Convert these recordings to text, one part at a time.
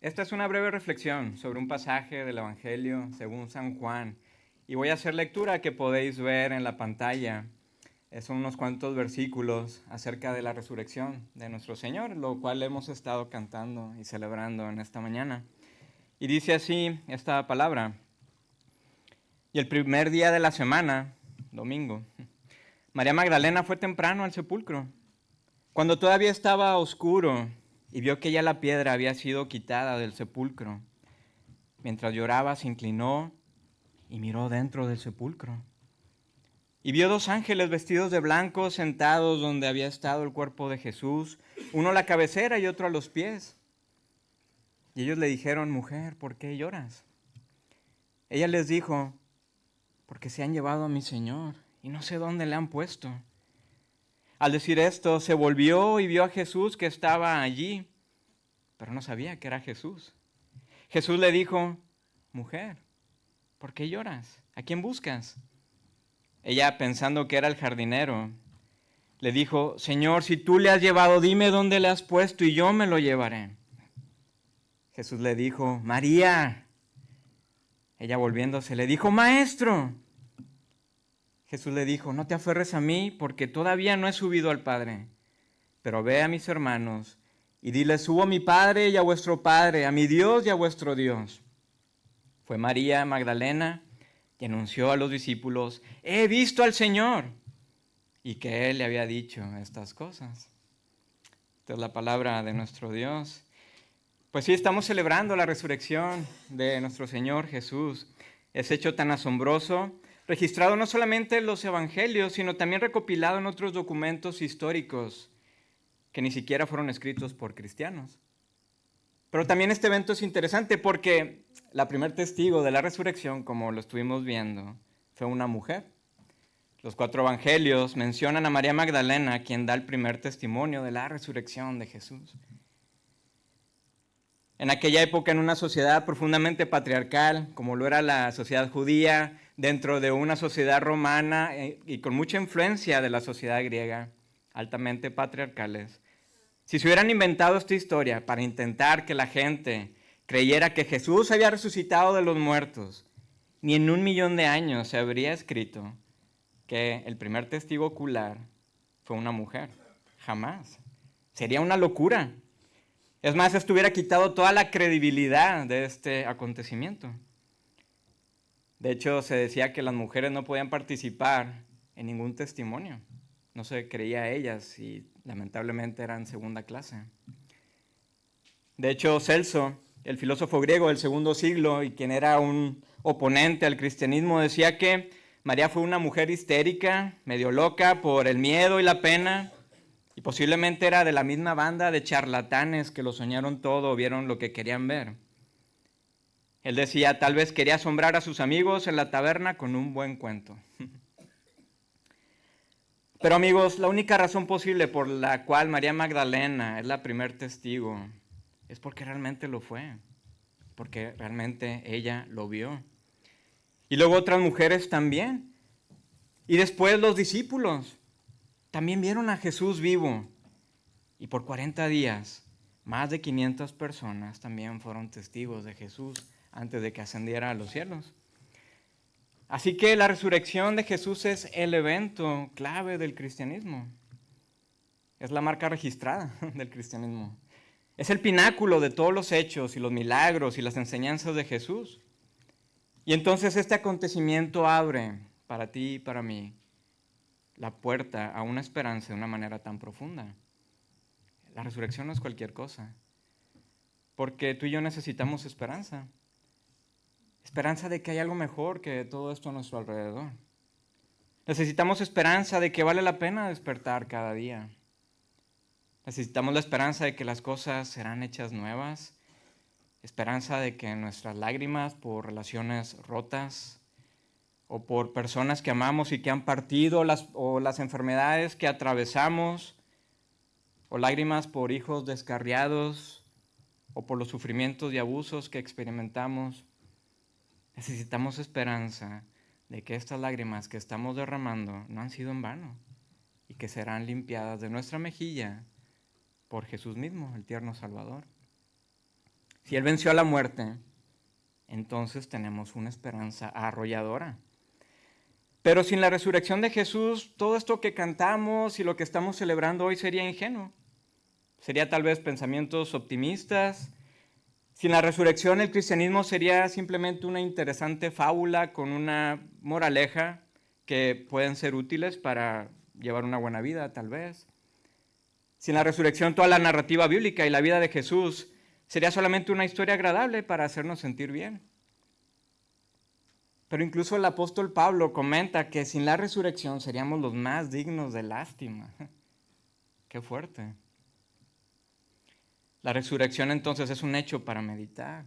Esta es una breve reflexión sobre un pasaje del Evangelio según San Juan. Y voy a hacer lectura que podéis ver en la pantalla. Son unos cuantos versículos acerca de la resurrección de nuestro Señor, lo cual hemos estado cantando y celebrando en esta mañana. Y dice así esta palabra. Y el primer día de la semana, domingo, María Magdalena fue temprano al sepulcro, cuando todavía estaba oscuro, y vio que ya la piedra había sido quitada del sepulcro. Mientras lloraba, se inclinó y miró dentro del sepulcro. Y vio dos ángeles vestidos de blanco sentados donde había estado el cuerpo de Jesús, uno a la cabecera y otro a los pies. Y ellos le dijeron: mujer, ¿por qué lloras? Ella les dijo: porque se han llevado a mi Señor y no sé dónde le han puesto. Al decir esto, se volvió y vio a Jesús que estaba allí, pero no sabía que era Jesús. Jesús le dijo: mujer, ¿por qué lloras? ¿A quién buscas? Ella, pensando que era el jardinero, le dijo: Señor, si tú le has llevado, dime dónde le has puesto y yo me lo llevaré. Jesús le dijo: María. Ella, volviéndose, le dijo: Maestro. Jesús le dijo: no te aferres a mí, porque todavía no he subido al Padre, pero ve a mis hermanos y dile: subo a mi Padre y a vuestro Padre, a mi Dios y a vuestro Dios. Fue María Magdalena y anunció a los discípulos: he visto al Señor, y que Él le había dicho estas cosas. Esta es la palabra de nuestro Dios. Pues sí, estamos celebrando la resurrección de nuestro Señor Jesús. Ese hecho tan asombroso, registrado no solamente en los evangelios, sino también recopilado en otros documentos históricos que ni siquiera fueron escritos por cristianos. Pero también este evento es interesante porque la primer testigo de la resurrección, como lo estuvimos viendo, fue una mujer. Los 4 evangelios mencionan a María Magdalena, quien da el primer testimonio de la resurrección de Jesús. En aquella época, en una sociedad profundamente patriarcal, como lo era la sociedad judía, dentro de una sociedad romana y con mucha influencia de la sociedad griega, altamente patriarcales, si se hubieran inventado esta historia para intentar que la gente creyera que Jesús había resucitado de los muertos, ni en 1.000.000 de años se habría escrito que el primer testigo ocular fue una mujer. Jamás. Sería una locura. Es más, esto hubiera quitado toda la credibilidad de este acontecimiento. De hecho, se decía que las mujeres no podían participar en ningún testimonio. No se creía a ellas y lamentablemente eran segunda clase. De hecho, Celso, el filósofo griego del segundo siglo y quien era un oponente al cristianismo, decía que María fue una mujer histérica, medio loca por el miedo y la pena, y posiblemente era de la misma banda de charlatanes que lo soñaron todo o vieron lo que querían ver. Él decía: tal vez quería asombrar a sus amigos en la taberna con un buen cuento. Pero amigos, la única razón posible por la cual María Magdalena es la primer testigo es porque realmente lo fue, porque realmente ella lo vio. Y luego otras mujeres también. Y después los discípulos también vieron a Jesús vivo. Y por 40 días, más de 500 personas también fueron testigos de Jesús antes de que ascendiera a los cielos. Así que la resurrección de Jesús es el evento clave del cristianismo. Es la marca registrada del cristianismo. Es el pináculo de todos los hechos y los milagros y las enseñanzas de Jesús. Y entonces este acontecimiento abre para ti y para mí la puerta a una esperanza de una manera tan profunda. La resurrección no es cualquier cosa, porque tú y yo necesitamos esperanza. Esperanza de que hay algo mejor que todo esto a nuestro alrededor. Necesitamos esperanza de que vale la pena despertar cada día. Necesitamos la esperanza de que las cosas serán hechas nuevas. Esperanza de que nuestras lágrimas por relaciones rotas o por personas que amamos y que han partido o las enfermedades que atravesamos o lágrimas por hijos descarriados o por los sufrimientos y abusos que experimentamos. Necesitamos esperanza de que estas lágrimas que estamos derramando no han sido en vano y que serán limpiadas de nuestra mejilla por Jesús mismo, el tierno Salvador. Si Él venció a la muerte, entonces tenemos una esperanza arrolladora. Pero sin la resurrección de Jesús, todo esto que cantamos y lo que estamos celebrando hoy sería ingenuo. Sería tal vez pensamientos optimistas. Sin la resurrección, el cristianismo sería simplemente una interesante fábula con una moraleja que pueden ser útiles para llevar una buena vida, tal vez. Sin la resurrección, toda la narrativa bíblica y la vida de Jesús sería solamente una historia agradable para hacernos sentir bien. Pero incluso el apóstol Pablo comenta que sin la resurrección seríamos los más dignos de lástima. Qué fuerte. La resurrección entonces es un hecho para meditar.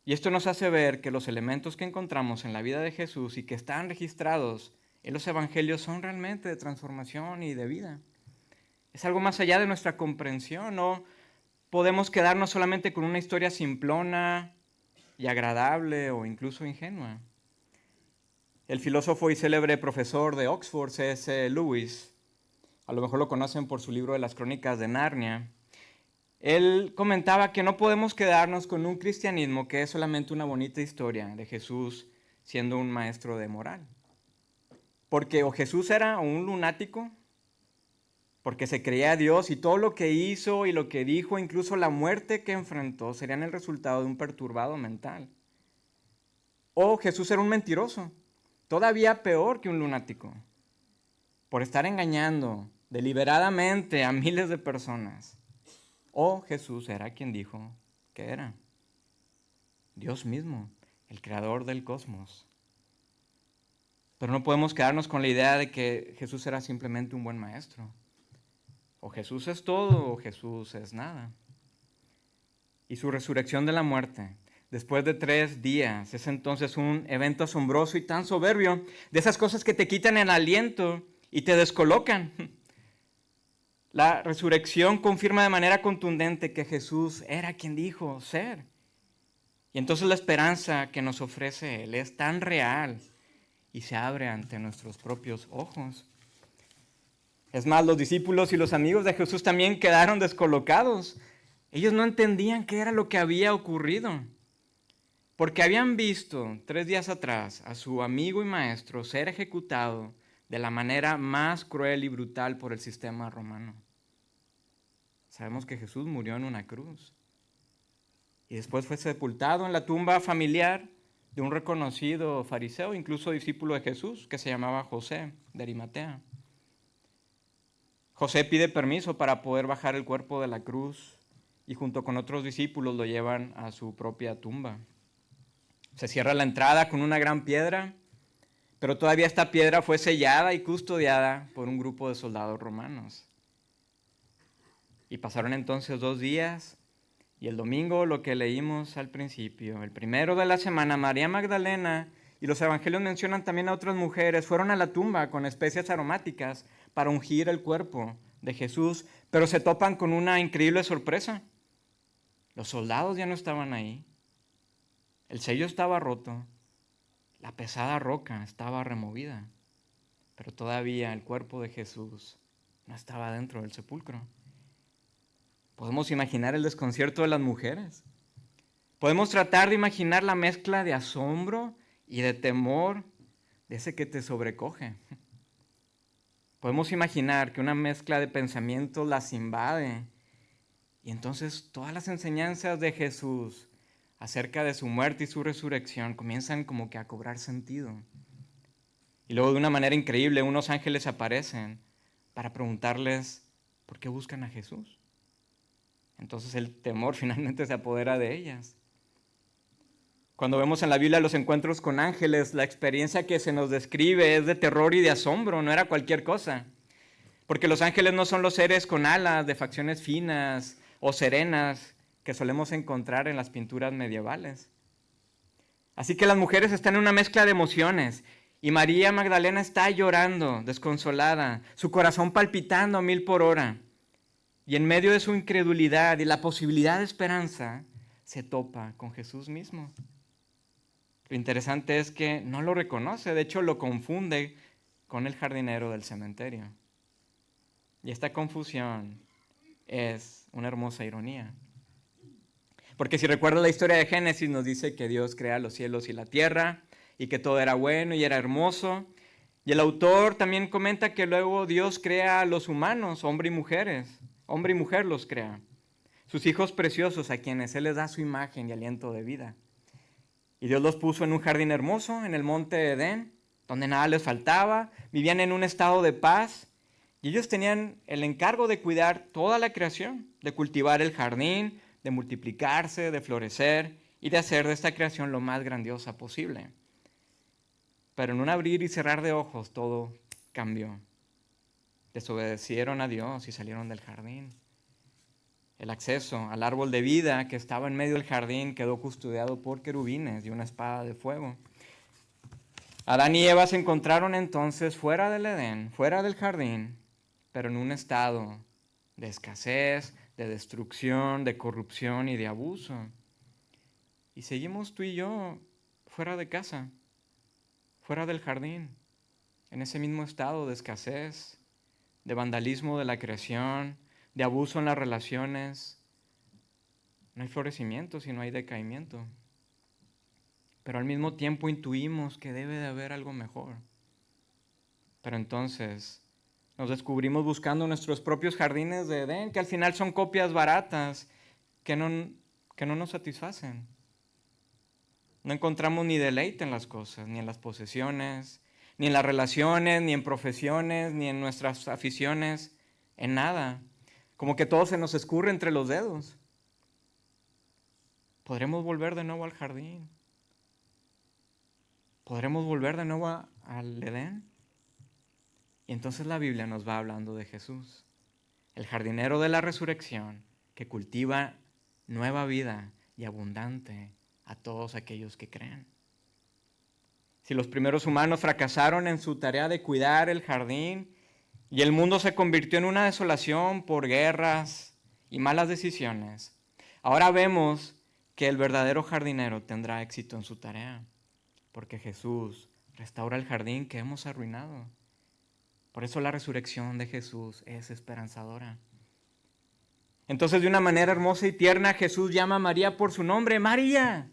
Y esto nos hace ver que los elementos que encontramos en la vida de Jesús y que están registrados en los evangelios son realmente de transformación y de vida. Es algo más allá de nuestra comprensión. No podemos quedarnos solamente con una historia simplona y agradable o incluso ingenua. El filósofo y célebre profesor de Oxford, C.S. Lewis, a lo mejor lo conocen por su libro de las Crónicas de Narnia, él comentaba que no podemos quedarnos con un cristianismo que es solamente una bonita historia de Jesús siendo un maestro de moral. Porque o Jesús era un lunático, porque se creía Dios y todo lo que hizo y lo que dijo, incluso la muerte que enfrentó, serían el resultado de un perturbado mental. O Jesús era un mentiroso, todavía peor que un lunático, por estar engañando deliberadamente a miles de personas. O Jesús era quien dijo que era Dios mismo, el creador del cosmos. Pero no podemos quedarnos con la idea de que Jesús era simplemente un buen maestro. O Jesús es todo o Jesús es nada. Y su resurrección de la muerte, después de 3 días, es entonces un evento asombroso y tan soberbio, de esas cosas que te quitan el aliento y te descolocan. La resurrección confirma de manera contundente que Jesús era quien dijo ser. Y entonces la esperanza que nos ofrece Él es tan real y se abre ante nuestros propios ojos. Es más, los discípulos y los amigos de Jesús también quedaron descolocados. Ellos no entendían qué era lo que había ocurrido, porque habían visto 3 días atrás a su amigo y maestro ser ejecutado de la manera más cruel y brutal por el sistema romano. Sabemos que Jesús murió en una cruz y después fue sepultado en la tumba familiar de un reconocido fariseo, incluso discípulo de Jesús, que se llamaba José de Arimatea. José pide permiso para poder bajar el cuerpo de la cruz y junto con otros discípulos lo llevan a su propia tumba. Se cierra la entrada con una gran piedra, pero todavía esta piedra fue sellada y custodiada por un grupo de soldados romanos. Y pasaron entonces 2 días y el domingo, lo que leímos al principio, el primero de la semana, María Magdalena y los evangelios mencionan también a otras mujeres, fueron a la tumba con especias aromáticas para ungir el cuerpo de Jesús, pero se topan con una increíble sorpresa. Los soldados ya no estaban ahí, el sello estaba roto, la pesada roca estaba removida, pero todavía el cuerpo de Jesús no estaba dentro del sepulcro. Podemos imaginar el desconcierto de las mujeres. Podemos tratar de imaginar la mezcla de asombro y de temor, de ese que te sobrecoge. Podemos imaginar que una mezcla de pensamientos las invade y entonces todas las enseñanzas de Jesús acerca de su muerte y su resurrección comienzan como que a cobrar sentido. Y luego de una manera increíble unos ángeles aparecen para preguntarles por qué buscan a Jesús. Entonces el temor finalmente se apodera de ellas. Cuando vemos en la Biblia los encuentros con ángeles, la experiencia que se nos describe es de terror y de asombro, no era cualquier cosa. Porque los ángeles no son los seres con alas de facciones finas o serenas que solemos encontrar en las pinturas medievales. Así que las mujeres están en una mezcla de emociones y María Magdalena está llorando, desconsolada, su corazón palpitando a 1000 por hora. Y en medio de su incredulidad y la posibilidad de esperanza, se topa con Jesús mismo. Lo interesante es que no lo reconoce, de hecho lo confunde con el jardinero del cementerio. Y esta confusión es una hermosa ironía. Porque si recuerdas la historia de Génesis, nos dice que Dios crea los cielos y la tierra y que todo era bueno y era hermoso. Y el autor también comenta que luego Dios crea a los humanos, hombre y mujer los crea. Sus hijos preciosos a quienes Él les da su imagen y aliento de vida. Y Dios los puso en un jardín hermoso, en el monte Edén, donde nada les faltaba, vivían en un estado de paz. Y ellos tenían el encargo de cuidar toda la creación, de cultivar el jardín, de multiplicarse, de florecer y de hacer de esta creación lo más grandiosa posible. Pero en un abrir y cerrar de ojos todo cambió. Desobedecieron a Dios y salieron del jardín. El acceso al árbol de vida que estaba en medio del jardín quedó custodiado por querubines y una espada de fuego. Adán y Eva se encontraron entonces fuera del Edén, fuera del jardín, pero en un estado de escasez, de destrucción, de corrupción y de abuso. Y seguimos tú y yo fuera de casa, fuera del jardín, en ese mismo estado de escasez, de vandalismo de la creación, de abuso en las relaciones. No hay florecimiento si no hay decaimiento. Pero al mismo tiempo intuimos que debe de haber algo mejor. Pero entonces nos descubrimos buscando nuestros propios jardines de Edén, que al final son copias baratas que no nos satisfacen. No encontramos ni deleite en las cosas, ni en las posesiones, ni en las relaciones, ni en profesiones, ni en nuestras aficiones, en nada. Como que todo se nos escurre entre los dedos. ¿Podremos volver de nuevo al jardín? ¿Podremos volver de nuevo al Edén? Y entonces la Biblia nos va hablando de Jesús, el jardinero de la resurrección, que cultiva nueva vida y abundante a todos aquellos que creen. Si los primeros humanos fracasaron en su tarea de cuidar el jardín y el mundo se convirtió en una desolación por guerras y malas decisiones, ahora vemos que el verdadero jardinero tendrá éxito en su tarea, porque Jesús restaura el jardín que hemos arruinado. Por eso la resurrección de Jesús es esperanzadora. Entonces, de una manera hermosa y tierna, Jesús llama a María por su nombre, María.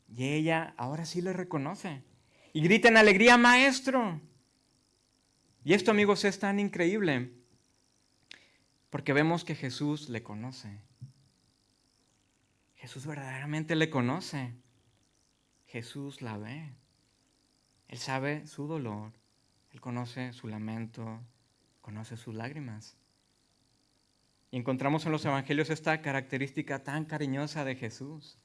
Y ella ahora sí le reconoce. Y grita en alegría, Maestro. Y esto, amigos, es tan increíble, porque vemos que Jesús le conoce. Jesús verdaderamente le conoce. Jesús la ve. Él sabe su dolor. Él conoce su lamento, conoce sus lágrimas. Y encontramos en los evangelios esta característica tan cariñosa de Jesús.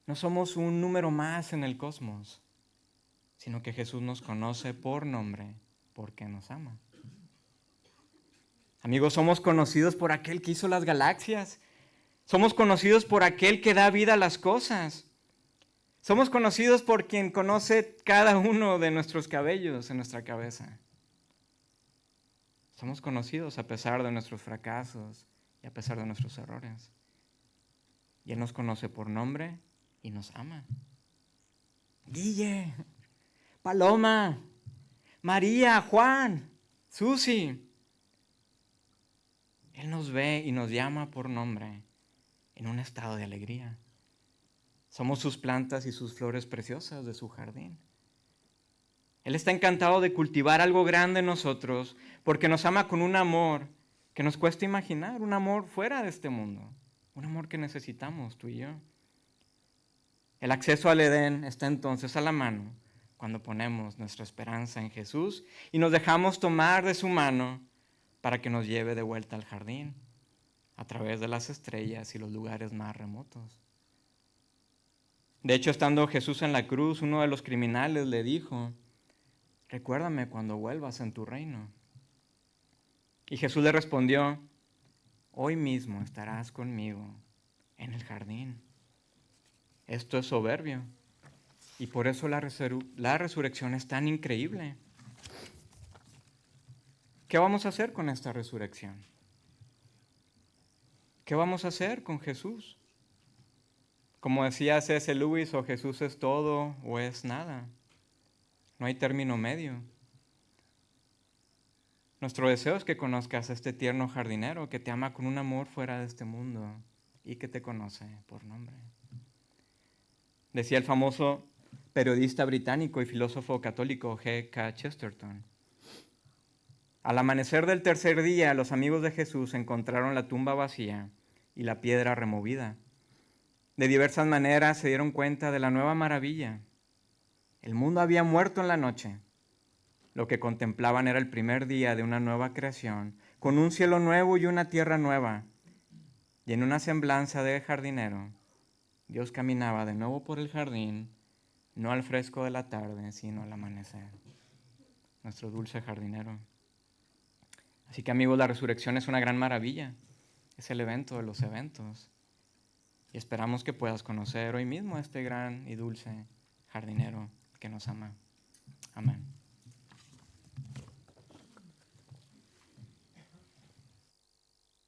No somos un número más en el cosmos, sino que Jesús nos conoce por nombre, porque nos ama. Amigos, somos conocidos por aquel que hizo las galaxias. Somos conocidos por aquel que da vida a las cosas. Somos conocidos por quien conoce cada uno de nuestros cabellos en nuestra cabeza. Somos conocidos a pesar de nuestros fracasos y a pesar de nuestros errores. Y Él nos conoce por nombre y nos ama. Guille, Paloma, María, Juan, Susi. Él nos ve y nos llama por nombre en un estado de alegría. Somos sus plantas y sus flores preciosas de su jardín. Él está encantado de cultivar algo grande en nosotros porque nos ama con un amor que nos cuesta imaginar, un amor fuera de este mundo, un amor que necesitamos tú y yo. El acceso al Edén está entonces a la mano cuando ponemos nuestra esperanza en Jesús y nos dejamos tomar de su mano para que nos lleve de vuelta al jardín a través de las estrellas y los lugares más remotos. De hecho, estando Jesús en la cruz, uno de los criminales le dijo, recuérdame cuando vuelvas en tu reino. Y Jesús le respondió, hoy mismo estarás conmigo en el jardín. Esto es soberbio y por eso la resurrección es tan increíble. ¿Qué vamos a hacer con esta resurrección? ¿Qué vamos a hacer con Jesús? Como decía C.S. Lewis, o Jesús es todo o es nada. No hay término medio. Nuestro deseo es que conozcas a este tierno jardinero que te ama con un amor fuera de este mundo y que te conoce por nombre. Decía el famoso periodista británico y filósofo católico G.K. Chesterton: al amanecer del tercer día, los amigos de Jesús encontraron la tumba vacía y la piedra removida. De diversas maneras se dieron cuenta de la nueva maravilla. El mundo había muerto en la noche. Lo que contemplaban era el primer día de una nueva creación, con un cielo nuevo y una tierra nueva. Y en una semblanza de jardinero, Dios caminaba de nuevo por el jardín, no al fresco de la tarde, sino al amanecer. Nuestro dulce jardinero. Así que, amigos, la resurrección es una gran maravilla. Es el evento de los eventos. Y esperamos que puedas conocer hoy mismo a este gran y dulce jardinero que nos ama. Amén.